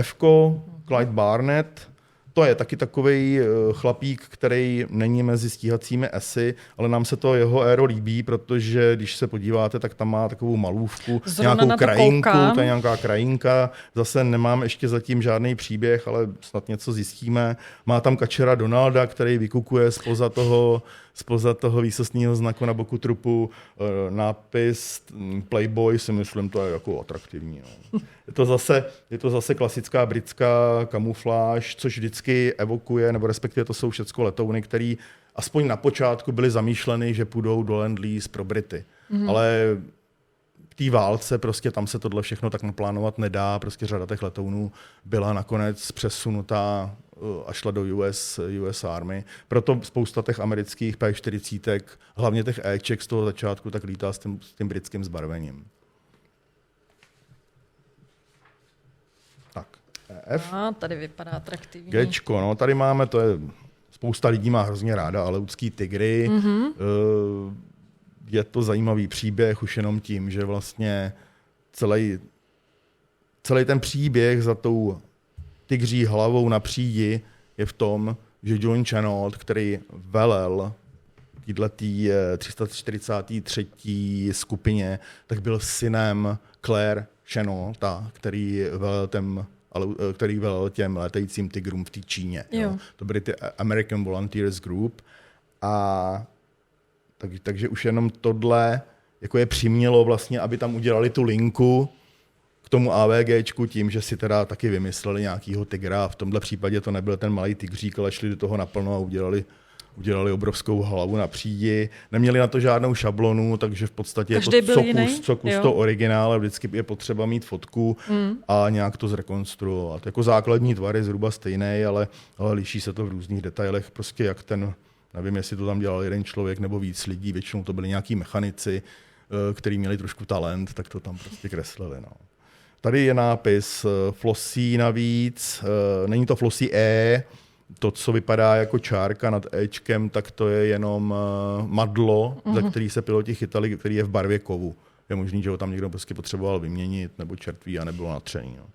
S2: Fko, Clyde Barnett, to je taky takovej chlapík, který není mezi stíhacími esy, ale nám se to jeho aero líbí, protože když se podíváte, tak tam má takovou malůvku, nějakou krajinku, to je nějaká krajinka. Zase nemám ještě zatím žádný příběh, ale snad něco zjistíme. Má tam kačera Donalda, který vykukuje spoza toho výsostného znaku na boku trupu. Nápis Playboy si myslím, to je jako atraktivní. No. Je to zase klasická britská kamufláž, což vždycky evokuje, nebo respektive to jsou všechno letouny, které aspoň na počátku byly zamýšleny, že půjdou do Land-Lease pro Brity. Ale v té válce prostě tam se tohle všechno tak naplánovat nedá. Prostě řada těch letounů byla nakonec přesunutá a šla do US Army. Proto spousta těch amerických P-40, hlavně těch Eček z toho začátku, tak lítá s tím britským zbarvením. Tak, EF.
S1: Tady vypadá atraktivně.
S2: Gčko, no, tady máme, to je, spousta lidí má hrozně ráda aleutský tygry. Je to zajímavý příběh už jenom tím, že vlastně celý ten příběh za tou tygří hlavou na přídi je v tom, že John Chennault, který velel týhletý 343. skupině, tak byl synem Claire Chennaulta, který velel těm letajícím tygrům v té Číně. Jo. To byly ty American Volunteers Group. A takže už jenom tohle jako je přimělo vlastně, aby tam udělali tu linku k tomu AVGčku tím, že si teda taky vymysleli nějakýho tygra. V tomhle případě to nebyl ten malý tygřík, ale šli do toho naplno a udělali obrovskou hlavu na přídi. Neměli na to žádnou šablonu, takže v podstatě každý je to co kus to originál, vždycky je potřeba mít fotku a nějak to zrekonstruovat. Jako základní tvar je zhruba stejný, ale liší se to v různých detailech, prostě jak nevím, jestli to tam dělal jeden člověk nebo víc lidí, většinou to byli nějaký mechanici, kteří měli trošku talent, tak to tam prostě kreslili. No. Tady je nápis Flossy navíc, není to Flossy E, to, co vypadá jako čárka nad Ečkem, tak to je jenom madlo, za který se piloti chytali, který je v barvě kovu. Je možný, že ho tam někdo prostě potřeboval vyměnit, nebo čertví a nebylo natřený. No.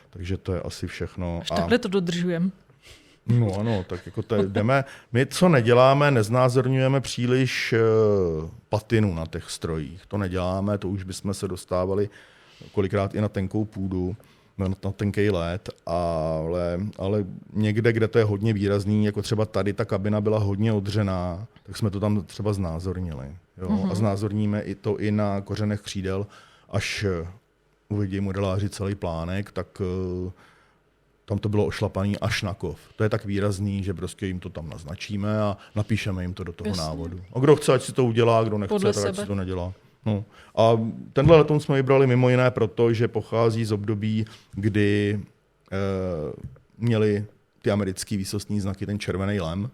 S2: Takže to je asi všechno.
S1: Takhle to dodržujeme.
S2: No ano, tak jako jdeme. My, co neděláme, neznázorňujeme příliš patinu na těch strojích. To neděláme, to už bychom se dostávali kolikrát i na tenkou půdu, na tenkej led, ale někde, kde to je hodně výrazný, jako třeba tady ta kabina byla hodně odřená, tak jsme to tam třeba znázornili. Jo? A znázorníme i na kořenech křídel, až uvidí modeláři celý plánek, tak tam to bylo ošlapaný až na kov. To je tak výrazný, že prostě jim to tam naznačíme a napíšeme jim to do toho návodu. A kdo chce, ať si to udělá, kdo nechce, tak ať si to nedělá. No. A tenhle letoun jsme vybrali mimo jiné proto, že pochází z období, kdy měli ty americké výsostní znaky, ten červený lem,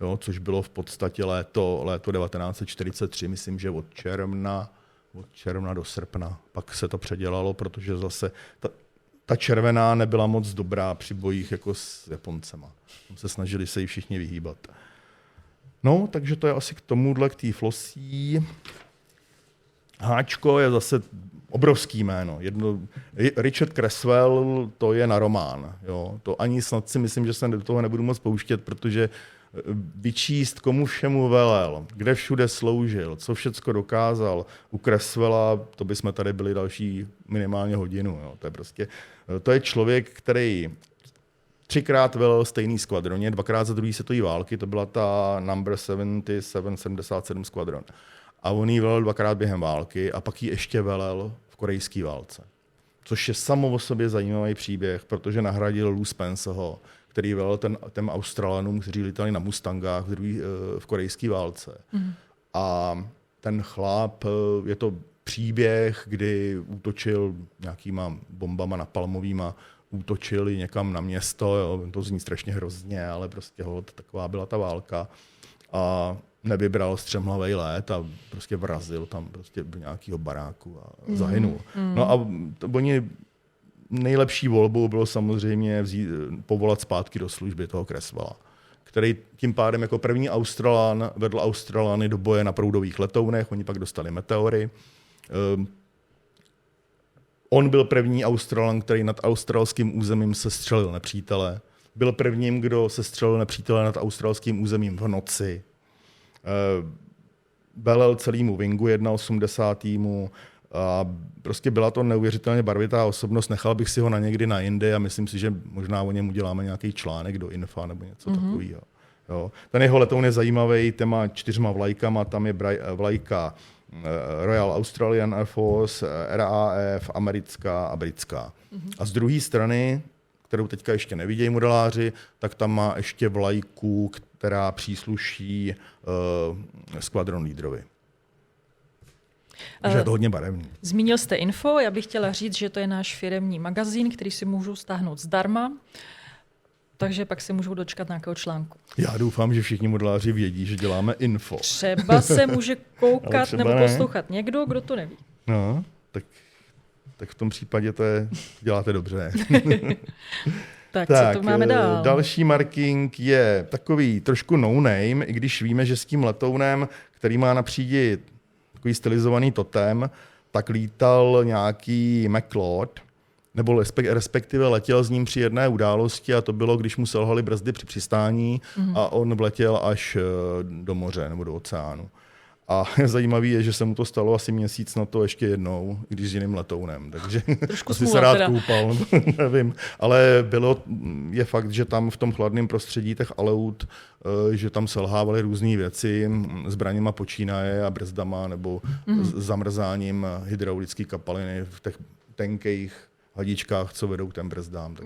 S2: jo, což bylo v podstatě léto 1943, myslím, že od června do srpna. Pak se to předělalo, protože zase ta červená nebyla moc dobrá při bojích jako s Japoncema. Se snažili se jí všichni vyhýbat. No, takže to je asi k tomuhle, k té flosí. Háčko je zase obrovský jméno. Richard Creswell, to je na román. Jo. To ani snad si myslím, že se do toho nebudu moc pouštět, protože vyčíst, komu všemu velel, kde všude sloužil, co všecko dokázal. U Creswella, to bychom tady byli další minimálně hodinu. Jo. To je člověk, který 3krát velel stejný skvadroně, 2krát za druhé světové války, to byla ta number 77 skvadron. A on jí velel 2krát během války a pak ji ještě velel v korejské válce. Což je samo o sobě zajímavý příběh, protože nahradil Lou Spenceho, který velel těm Australanům, kteří lítali na Mustangách v korejské válce. A ten chlap, je to příběh, kdy útočil nějakýma bombama napalmovýma, útočili někam na město, jo, to zní strašně hrozně, ale prostě taková byla ta válka. A nevybral střemhlavej let a prostě vrazil tam prostě do nějakého baráku a zahynul. No a oni nejlepší volbou bylo samozřejmě povolat zpátky do služby toho Creswella, který tím pádem jako první Australan vedl Australany do boje na proudových letounech, oni pak dostali meteory. On byl první Australan, který nad australským územím sestřelil nepřítele. Byl prvním, kdo sestřelil nepřítele nad australským územím v noci. Velel celému wingu 180. A prostě byla to neuvěřitelně barvitá osobnost. Nechal bych si ho na někdy na jindy a myslím si, že možná o něm uděláme nějaký článek do Infa nebo něco takového. Jo. Ten jeho letoun je zajímavý, těma 4 vlajkama, tam je vlajka Royal Australian Air Force, RAF, americká a britská. A z druhé strany, kterou teďka ještě nevidějí modeláři, tak tam má ještě vlajku, která přísluší skvadron lídrovi. Takže je to hodně barevný.
S1: Zmínil jste Info, já bych chtěla říct, že to je náš firemní magazín, který si můžou stáhnout zdarma, takže pak se můžou dočkat nějakého článku.
S2: Já doufám, že všichni modeláři vědí, že děláme Info.
S1: Třeba se může koukat nebo poslouchat někdo, kdo to neví.
S2: No, tak v tom případě děláte dobře.
S1: Tak, co to máme dál?
S2: Další marking je takový trošku no-name, i když víme, že s tím letounem, který má na přídi takový stylizovaný totem, tak lítal nějaký McLeod, nebo respektive letěl s ním při jedné události a to bylo, když mu selhaly brzdy při přistání a on vletěl až do moře nebo do oceánu. A zajímavý je, že se mu to stalo asi měsíc na to ještě jednou, když s jiným letounem. Takže asi se rád koupal, nevím. Ale je fakt, že tam v tom chladném prostředí těch Aleut, že tam selhávaly různé věci, zbraněma počínaje a brzdama nebo zamrzáním hydraulické kapaliny v těch tenkých hadičkách, co vedou k těm brzdám.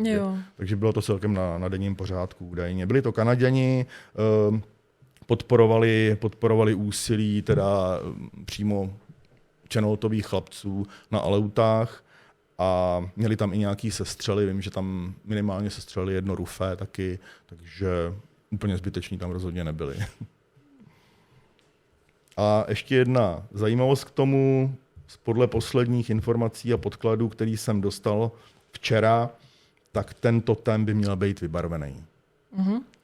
S2: Takže bylo to celkem na denním pořádku údajně. Byli to Kanaďani, podporovali úsilí teda přímo Chenautových chlapců na Aleutách a měli tam i nějaký sestřely. Vím, že tam minimálně sestřelili jedno rufé taky, takže úplně zbyteční tam rozhodně nebyli. A ještě jedna zajímavost k tomu, podle posledních informací a podkladů, který jsem dostal včera, tak ten totem by měl být vybarvený.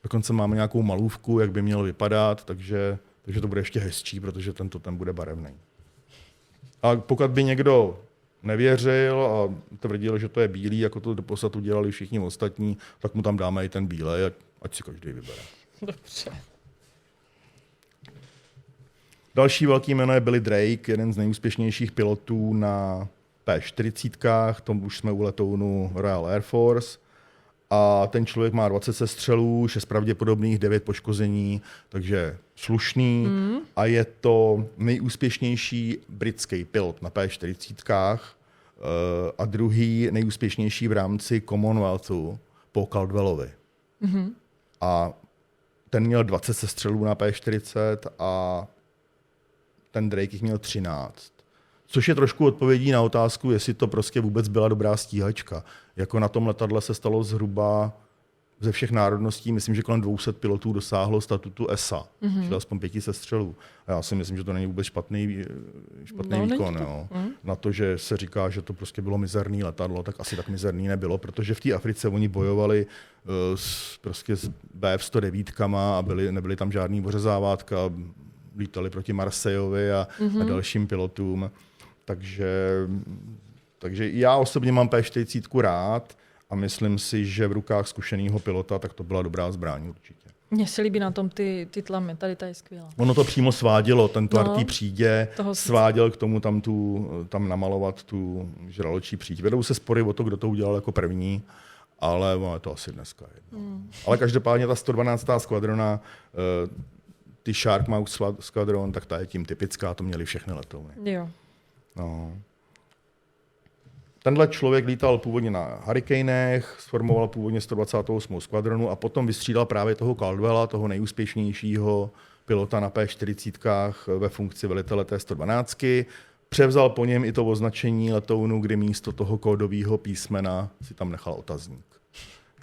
S2: Dokonce máme nějakou malůvku, jak by měl vypadat, takže to bude ještě hezčí, protože ten totem bude barevný. A pokud by někdo nevěřil a tvrdil, že to je bílý, jako to doposud udělali všichni ostatní, tak mu tam dáme i ten bílej, ať si každý vybere.
S1: Dobře.
S2: Další velký jméno je Billy Drake, jeden z nejúspěšnějších pilotů na P-40, tom už jsme u letounu Royal Air Force. A ten člověk má 20 sestřelů, 6 pravděpodobných, 9 poškození, takže slušný. A je to nejúspěšnější britský pilot na P-40 a druhý nejúspěšnější v rámci Commonwealthu po Caldwellovi. A ten měl 20 sestřelů na P-40 a ten Drake jich měl 13. Což je trošku odpovědí na otázku, jestli to prostě vůbec byla dobrá stíhačka. Jako na tom letadle se stalo zhruba ze všech národností, myslím, že kolem 200 pilotů dosáhlo statutu ESA, čili aspoň 5 sestřelů. A já si myslím, že to není vůbec špatný výkon. Jo. Na to, že se říká, že to prostě bylo mizerný letadlo, tak asi tak mizerný nebylo, protože v té Africe oni bojovali prostě s BF-109 a nebyly tam žádný ořezávátka, lítali proti Marseillovi a dalším pilotům. Takže já osobně mám P-40 rád a myslím si, že v rukách zkušeného pilota tak to byla dobrá zbraň určitě.
S1: Mně se líbí na tom ty tlamy, tady ta je skvělá.
S2: Ono to přímo svádělo, ten tvar té přídě sváděl k tomu tam namalovat tu žraločí příď. Vedou se spory o to, kdo to udělal jako první, ale je to asi dneska jedno. Ale každopádně ta 112. skvadrona, ty Sharkmouth Squadron, tak ta je tím typická, to měli všechny letouny.
S1: Jo.
S2: No. Tenhle člověk lítal původně na Hurricanech, sformoval původně 128. skvadronu a potom vystřídal právě toho Caldwella, toho nejúspěšnějšího pilota na P-40 ve funkci velitele té 112. Převzal po něm i to označení letounu, kdy místo toho kódového písmena si tam nechal otazník.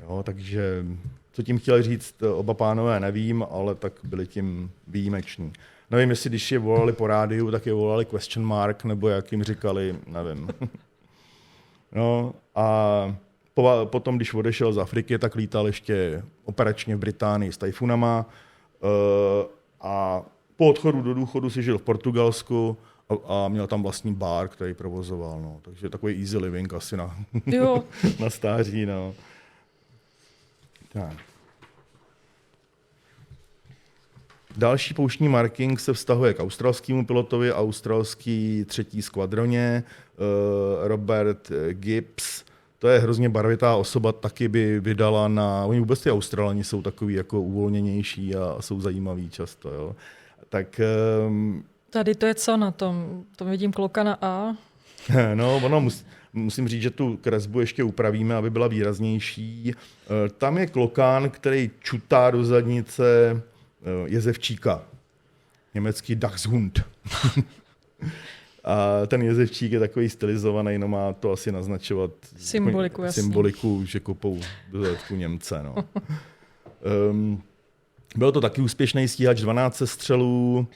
S2: Jo, takže co tím chtěli říct oba pánové, nevím, ale tak byli tím výjimeční. Nevím, jestli když je volali po rádiu, tak je volali question mark, nebo jak jim říkali, nevím. No a potom, když odešel z Afriky, tak lítal ještě operačně v Británii s Tajfunama a po odchodu do důchodu si žil v Portugalsku a měl tam vlastní bar, který provozoval. No. Takže takový easy living asi na stáří. No. Tak. Další pouštní marking se vztahuje k australskému pilotovi, australský 3. skvadroně, Robert Gibbs. To je hrozně barvitá osoba, taky by vydala oni vůbec ty Australani jsou takový jako uvolněnější a jsou zajímaví často. Jo. Tak,
S1: tady to je co na tom? To vidím kloka na A.
S2: No, musím říct, že tu kresbu ještě upravíme, aby byla výraznější. Tam je klokán, který čutá do zadnice jezevčíka. Německý Dachshund. A ten jezevčík je takový stylizovaný, no má to asi naznačovat symboliku, že kopou do zadku Němce. No. Byl to taky úspěšný stíhač, 12 sestřelů,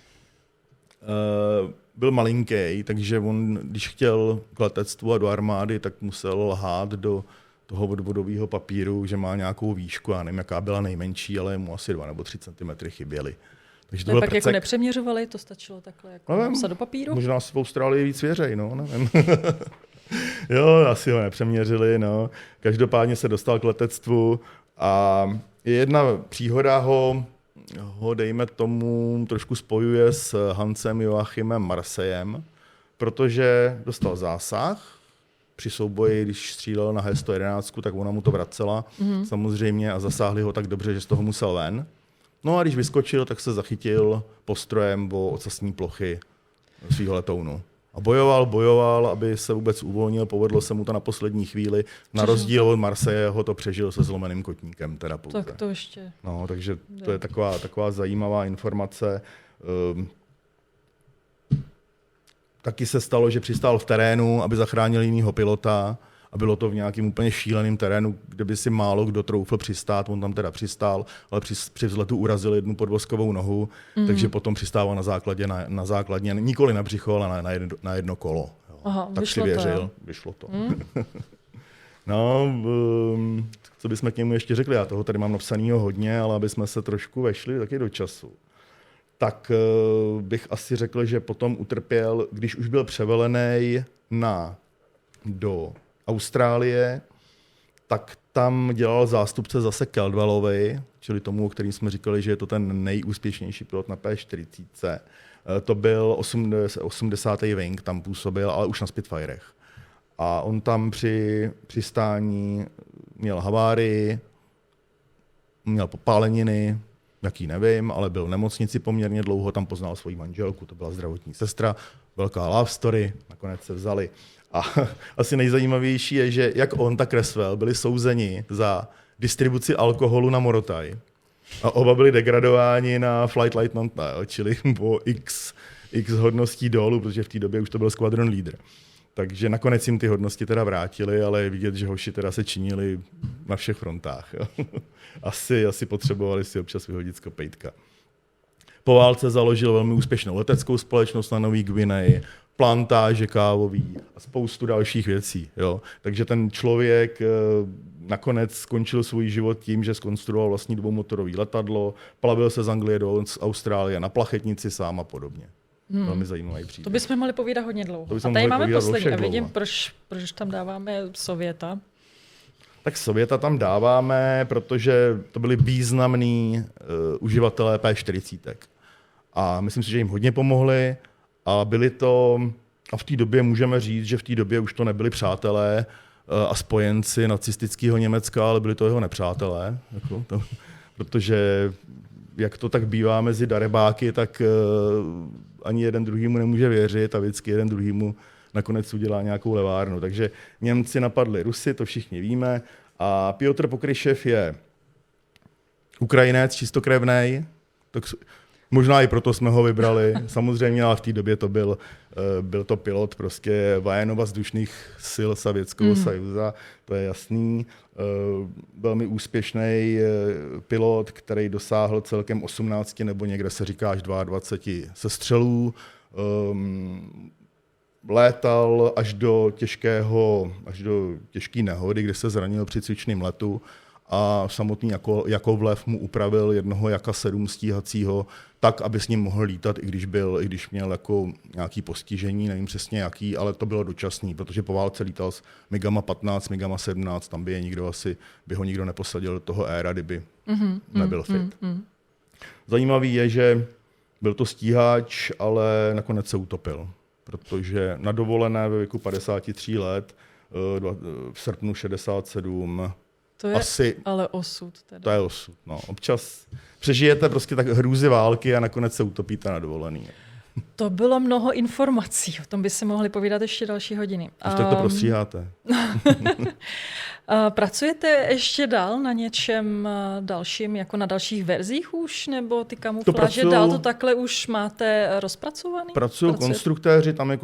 S2: byl malinký, takže on, když chtěl k letectvu a do armády, tak musel lhát do toho odvodového papíru, že má nějakou výšku, já nevím, jaká byla nejmenší, ale mu asi 2 nebo 3 cm chyběly. Takže to
S1: pak jako nepřeměřovali, to stačilo takhle jako napsat do papíru?
S2: Možná si v Austrálii víc věřej, no, nevím. Jo, asi ho nepřeměřili, no. Každopádně se dostal k letectvu a jedna příhoda ho dejme tomu, trošku spojuje s Hansem Joachimem Marseillem, protože dostal zásah při souboji, když střílel na H111, tak ona mu to vracela samozřejmě a zasáhli ho tak dobře, že z toho musel ven. No a když vyskočil, tak se zachytil postrojem o ocasní plochy svého letounu. A bojoval, aby se vůbec uvolnil, povedlo se mu to na poslední chvíli. Na rozdíl od Marseilleho to přežil se zlomeným kotníkem. Teda pouze.
S1: Tak to ještě.
S2: No, takže to je taková zajímavá informace. Taky se stalo, že přistál v terénu, aby zachránil jinýho pilota. A bylo to v nějakým úplně šíleným terénu, kde by si málo kdo troufl přistát. On tam teda přistál, ale při vzletu urazil jednu podvozkovou nohu, takže potom přistával na základně, nikoli na břicho, ale na jedno kolo. Jo.
S1: Aha,
S2: tak si věřil, vyšlo to. No, co bychom k němu ještě řekli? Já toho tady mám napsanýho hodně, ale aby jsme se trošku vešli taky do času. Tak bych asi řekl, že potom utrpěl, když už byl převelený do Austrálie, tak tam dělal zástupce zase Caldwellovi, čili tomu, o kterým jsme říkali, že je to ten nejúspěšnější pilot na P-40. To byl 80. wing, tam působil, ale už na Spitfirech. A on tam při přistání měl havárii, měl popáleniny, jaký nevím, ale byl v nemocnici poměrně dlouho, tam poznal svoji manželku, to byla zdravotní sestra, velká love story, nakonec se vzali. A asi nejzajímavější je, že jak on, tak Creswell byli souzeni za distribuci alkoholu na Morotai. A oba byli degradováni na Flight Lieutenanta, čili po x hodností dolů, protože v té době už to byl squadron leader. Takže nakonec jim ty hodnosti teda vrátili, ale je vidět, že hoši teda se činili na všech frontách. asi potřebovali si občas vyhodit z kopejtka. Po válce založil velmi úspěšnou leteckou společnost na Nový Gvineji, plantáže kávový a spoustu dalších věcí. Jo. Takže ten člověk nakonec skončil svůj život tím, že zkonstruoval vlastní dvoumotorový letadlo, plavil se z Anglie do Austrálie na plachetnici sám a podobně. Velmi zajímavý příběh.
S1: To bychom mohli povídat hodně dlouho. A tady máme poslední. A vidím, proč tam dáváme Sověta.
S2: Tak Sověta tam dáváme, protože to byli významní uživatelé P40. A myslím si, že jim hodně pomohli. A byli to, a v té době můžeme říct, že v té době už to nebyli přátelé a spojenci nacistického Německa, ale byli to jeho nepřátelé. Protože jak to tak bývá mezi darebáky, tak ani jeden druhýmu nemůže věřit a vždycky jeden druhýmu nakonec udělá nějakou levárnu. Takže Němci napadli Rusy, to všichni víme. A Piotr Pokryšev je Ukrajinec, čistokrevnej. Možná i proto jsme ho vybrali. Samozřejmě, ale v té době to byl to pilot prostě vojenno-vzdušných sil Sovětského svazu, to je jasný. Velmi úspěšný pilot, který dosáhl celkem 18 nebo někde se říká až 22 sestřelů. Létal až do těžké nehody, kde se zranil při cvičném letu a samotný Jakovlev mu upravil jednoho Jaka-7 stíhacího tak, aby s ním mohl lítat, i když měl jako nějaký postižení, nevím přesně jaký, ale to bylo dočasný, protože po válce lítal s Migama 15, Migama 17, tam by ho nikdo neposadil do toho éra, kdyby nebyl fit. Zajímavý je, že byl to stíhač, ale nakonec se utopil, protože na dovolené ve věku 53 let v srpnu 67
S1: to je ale osud. Teda.
S2: To je osud. No. Občas přežijete prostě tak hrůzy války a nakonec se utopíte na dovolený.
S1: To bylo mnoho informací, o tom by se mohli povídat ještě další hodiny.
S2: Už tak to prostříháte.
S1: Pracujete ještě dál na něčem dalším, jako na dalších verzích už, nebo ty kamufláže dál to takhle už máte rozpracovaný?
S2: Pracují konstruktéři, tam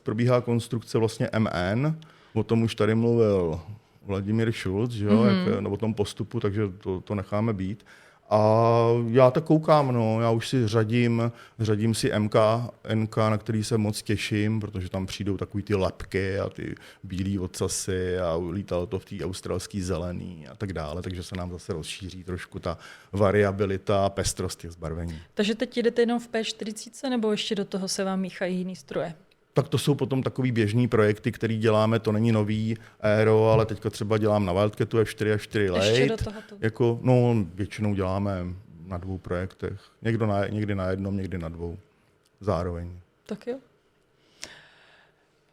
S2: probíhá konstrukce vlastně MN, o tom už tady mluvil Vladimír Šulc, že jo, o tom postupu, takže to necháme být. A já tak koukám, já už si řadím si NK, na který se moc těším, protože tam přijdou takový ty lepky a ty bílý ocasy a lítalo to v té australský zelený a tak dále, takže se nám zase rozšíří trošku ta variabilita a pestrost těch zbarvení.
S1: Takže teď jedete jenom v P40 nebo ještě do toho se vám míchají jiný stroje?
S2: Tak to jsou potom takový běžný projekty, který děláme, to není nový aero, ale teďka třeba dělám na Wildcatu F4 a 4 Late.
S1: Ještě do tohoto?
S2: Většinou děláme na 2 projektech. Někdy na jednom, někdy na 2. Zároveň.
S1: Tak jo.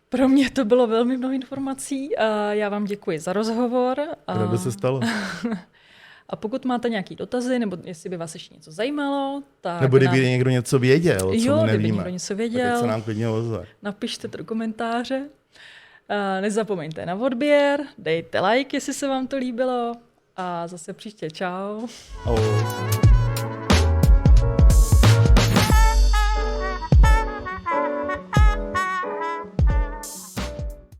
S1: Pro mě to bylo velmi mnoho informací a já vám děkuji za rozhovor.
S2: Ráda se stalo.
S1: A pokud máte nějaké dotazy, nebo jestli by vás ještě něco zajímalo, tak...
S2: Nebo kdyby někdo něco věděl, co my nevíme.
S1: Kdyby někdo něco věděl,
S2: tak se nám klidně ozve.
S1: Napište to do komentáře. Nezapomeňte na odběr, dejte like, jestli se vám to líbilo. A zase příště. Čau.
S2: Ahoj.